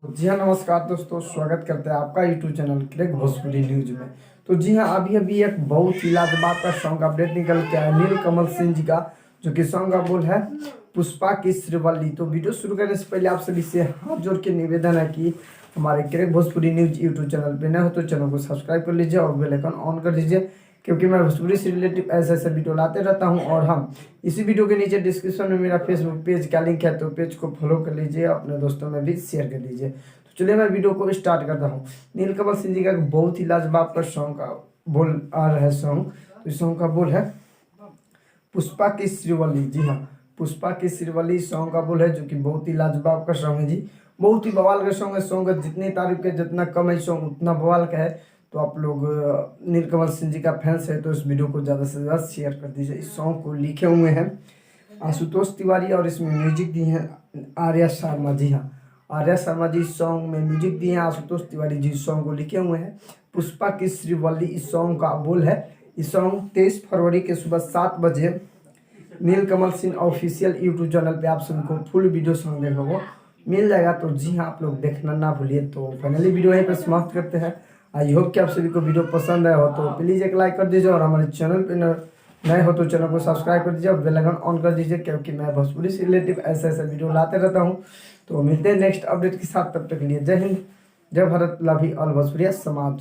जी हाँ, नमस्कार दोस्तों। स्वागत करते हैं आपका YouTube channel crack Bhojpuri news में। तो जी हाँ, अभी अभी एक बहुत ही लाजवाब का सॉन्ग अपडेट निकल के आया नीलकमल सिंह जी का, जो कि सॉन्ग का बोल है पुष्पा की श्रीवल्ली। तो वीडियो शुरू करने से पहले आप सभी से हाथ जोड़ के निवेदन है कि हमारे crack Bhojpuri news YouTube channel पर नए हो तो चैनल को सब्सक्राइब कर लीजिए और बेल आइकन ऑन कर दीजिए, क्योंकि मैं भोजपुरी से रिलेटिव ऐसे ऐसे वीडियो लाते रहता हूं। और हम इसी वीडियो के नीचे डिस्क्रिप्शन में मेरा फेसबुक पेज का लिंक है, तो पेज को फॉलो कर लीजिए, अपने दोस्तों में भी शेयर कर लीजिए। तो चलिए मैं वीडियो को स्टार्ट करता हूँ। नीलकमल सिंह जी का एक बहुत ही लाजवाब का सॉन्ग का बोल आ रहा है सॉन्ग। तो इस सॉन्ग का बोल है पुष्पा की श्रीवल्ली। जी हाँ, पुष्पा की श्रीवल्ली सॉन्ग का बोल है, जो कि बहुत ही लाजवाब का सॉन्ग है जी। बहुत ही बवाल का सॉन्ग है। सॉन्ग का जितनी तारीफ के जितना कम है सॉन्ग उतना बवाल का है। तो आप लोग नीलकमल सिंह जी का फैंस है तो इस वीडियो को ज़्यादा से ज़्यादा शेयर कर दीजिए। इस सॉन्ग को लिखे हुए हैं आशुतोष तिवारी और इसमें म्यूजिक दी है आर्या शर्मा। जी हाँ, आर्या शर्मा जी सॉन्ग में म्यूजिक दिए हैं, आशुतोष तिवारी जी सॉन्ग को लिखे हुए हैं। पुष्पा की श्रीवल्ली इस सॉन्ग का बोल है। इस सॉन्ग 23 फरवरी के सुबह 7 बजे नीलकमल सिंह ऑफिशियल यूट्यूब चैनल पे आप सभी को फुल वीडियो सॉन्ग देखने को मिल जाएगा। तो जी हाँ, आप लोग देखना ना भूलिए। तो फाइनली वीडियो यहीं पर समाप्त करते हैं। आई होप कि आप सभी को वीडियो पसंद आया हो, तो प्लीज़ एक लाइक कर दीजिए और हमारे चैनल पे नए हो तो चैनल को सब्सक्राइब कर दीजिए और बेल आइकन ऑन कर दीजिए, क्योंकि मैं भोजपुरी से रिलेटिव ऐसे ऐसे वीडियो लाते रहता हूँ। तो मिलते हैं नेक्स्ट अपडेट के साथ, तब तक के लिए जय हिंद, जय भारत, लव यू ऑल भोजपुरिया समाज।